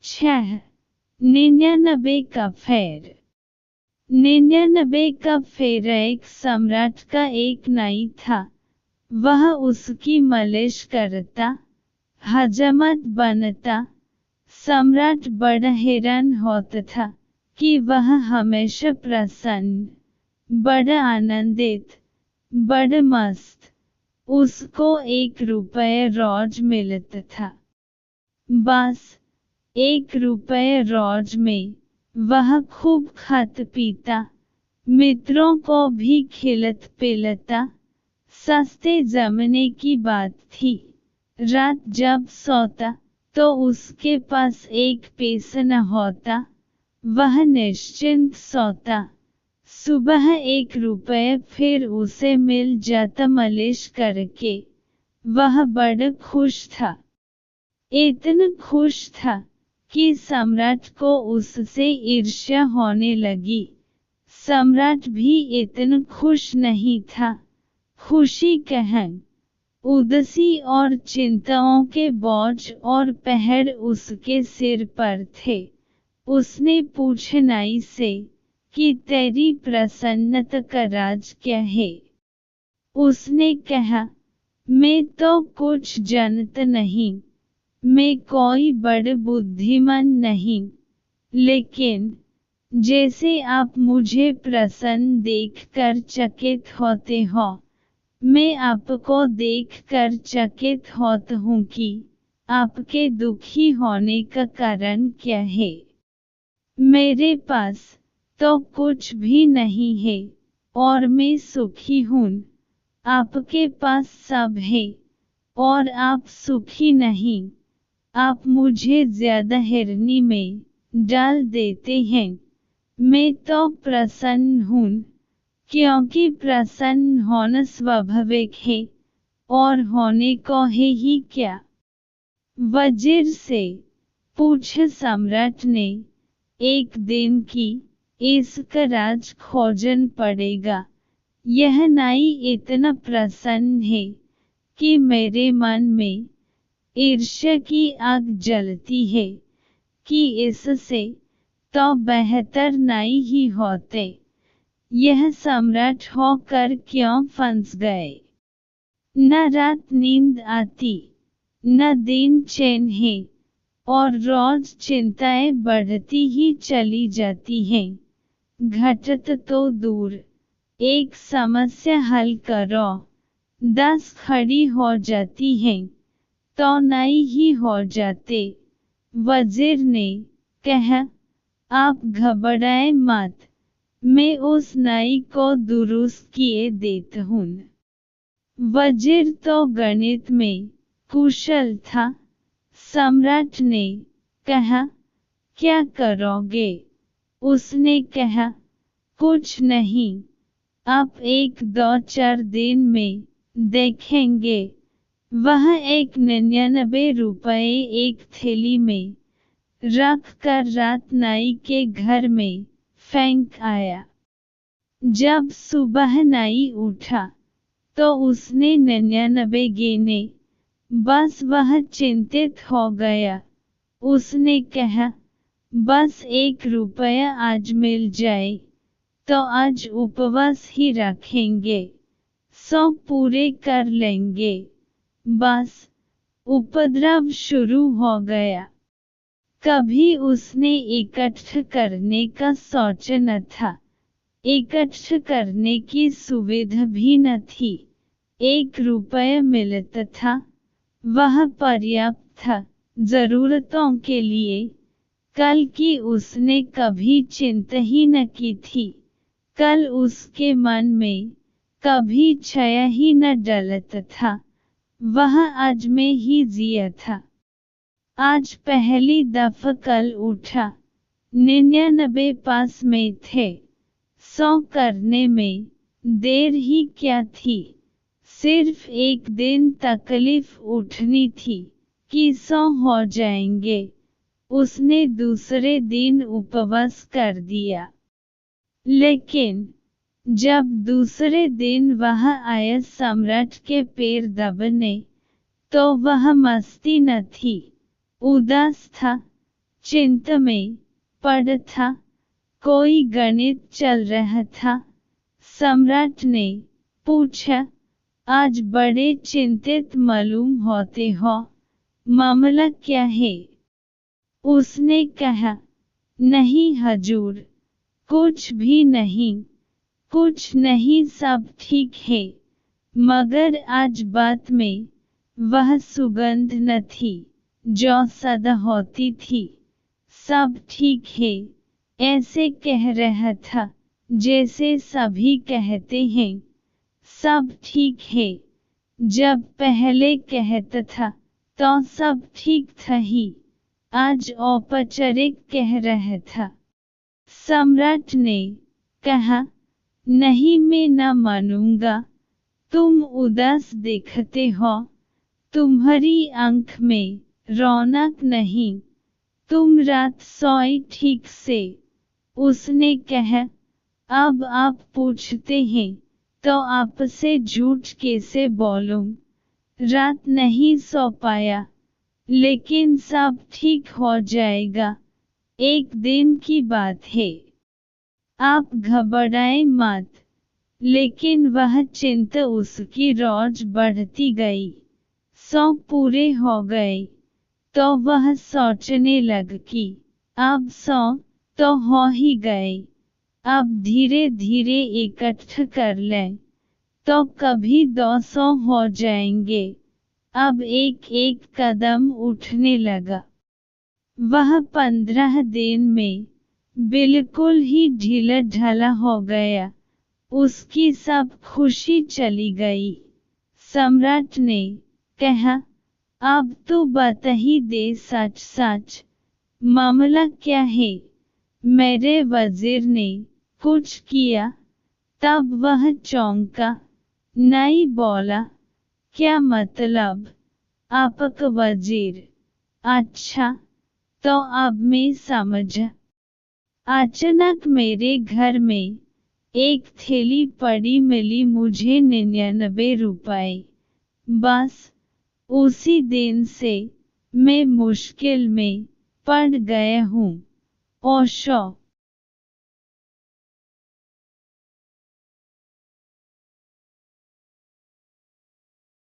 6. 99 का फेर। 99 का फेर एक सम्राट का एक नाई था। वह उसकी मालिश करता, हजामत बनता। सम्राट बड़ा हैरान होता था कि वह हमेशा प्रसन्न, बड़ा आनंदित, बड़ा मस्त। उसको 1 रुपया रोज मिलता था। बस 1 रुपया रोज में वह खूब खाता पीता, मित्रों को भी खिलत पिलता। सस्ते जमाने की बात थी। रात जब सोता तो उसके पास 1 पैसा न होता। वह निश्चिंत सोता। सुबह 1 रुपया फिर उसे मिल जाता मालिश करके। वह बड़ा खुश था। इतना खुश था कि सम्राट को उससे ईर्ष्या होने लगी। सम्राट भी इतना खुश नहीं था। खुशी कहाँ, उदासी और चिंताओं के बोझ और पहाड़ उसके सिर पर थे। उसने पूछा नाई से कि तेरी प्रसन्नता का राज क्या है? उसने कहा, मैं तो कुछ जानता नहीं, मैं कोई बड़ा बुद्धिमान नहीं, लेकिन जैसे आप मुझे प्रसन्न देखकर चकित होते हो, मैं आपको देखकर चकित होता हूँ कि आपके दुखी होने का कारण क्या है। मेरे पास तो कुछ भी नहीं है और मैं सुखी हूँ। आपके पास सब है और आप सुखी नहीं। आप मुझे ज्यादा हैरानी में डाल देते हैं। मैं तो प्रसन्न हूँ, क्योंकि प्रसन्न होना स्वाभाविक है और होने को है ही क्या। वजीर से पूछा सम्राट ने, एक दिन की इसका राज खोजन पड़ेगा। यह नाई इतना प्रसन्न है कि मेरे मन में ईर्ष्या की आग जलती है कि इससे तो बेहतर नाई ही होते। यह सम्राट होकर क्यों फंस गए? न रात नींद आती, न दिन चैन है और रोज चिंताएं बढ़ती ही चली जाती हैं। घटत तो दूर, एक समस्या हल करो, 10 खड़ी हो जाती हैं तो नाई ही हो जाते। वजीर ने कहा, आप घबराए मत, मैं उस नाई को दुरुस्त किए देता हूँ। वजीर तो गणित में कुशल था। सम्राट ने कहा, क्या करोगे? उसने कहा, कुछ नहीं, आप 1-2-4 दिन में देखेंगे। वह 99 रुपये एक थैली में रख कर रात नाई के घर में फेंक आया। जब सुबह नाई उठा तो उसने 99 गिने। बस वह चिंतित हो गया। उसने कहा, बस 1 रुपया आज मिल जाए तो आज उपवास ही रखेंगे, 100 पूरे कर लेंगे। बस उपद्रव शुरू हो गया। कभी उसने इकट्ठा करने का सोचा न था। इकट्ठा करने की सुविधा भी न थी। 1 रुपया मिलता था, वह पर्याप्त था जरूरतों के लिए। कल की उसने कभी चिंता ही न की थी। कल उसके मन में कभी छाया ही न डलता था। वह आज में ही जिया था। आज पहली दफा कल उठा। 99 पास में थे। 100 करने में देर ही क्या थी। सिर्फ एक दिन तकलीफ उठनी थी कि 100 हो जाएंगे। उसने दूसरे दिन उपवास कर दिया। लेकिन जब दूसरे दिन वह आया सम्राट के पैर दबने, तो वह मस्ती न थी, उदास था। चिंता में पड़ा था। कोई गणित चल रहा था। सम्राट ने पूछा, आज बड़े चिंतित मालूम होते हो, मामला क्या है? उसने कहा, नहीं हजूर, कुछ भी नहीं, कुछ नहीं, सब ठीक है। मगर आज बात में वह सुगंध न थी जो सदा होती थी। सब ठीक है, ऐसे कह रहा था जैसे सभी कहते हैं सब ठीक है। जब पहले कहता था तो सब ठीक था ही, आज औपचारिक कह रहा था। सम्राट ने कहा, नहीं, मैं न मानूंगा। तुम उदास दिखते हो, तुम्हारी आंख में रौनक नहीं, तुम रात सोई ठीक से? उसने कहा, अब आप पूछते हैं तो आपसे झूठ कैसे बोलूं? रात नहीं सो पाया, लेकिन सब ठीक हो जाएगा, एक दिन की बात है। आप घबराएं मत। लेकिन वह चिंता उसकी रोज बढ़ती गई। 100 पूरे हो गए तो वह सोचने लग कि अब 100 तो हो ही गए, अब धीरे धीरे इकट्ठा कर लें तो कभी 200 हो जाएंगे। अब एक एक कदम उठने लगा। वह 15 दिन में बिल्कुल ही ढीला ढाला हो गया। उसकी सब खुशी चली गई। सम्राट ने कहा, अब तो बता ही दे सच सच, मामला क्या है? मेरे वजीर ने कुछ किया? तब वह चौंका, नहीं बोला। क्या मतलब? आपका वजीर? अच्छा, तो अब मैं समझा। अचानक मेरे घर में एक थैली पड़ी मिली मुझे 99 रुपए। बस उसी दिन से मैं मुश्किल में पड़ गया हूँ। ओशो।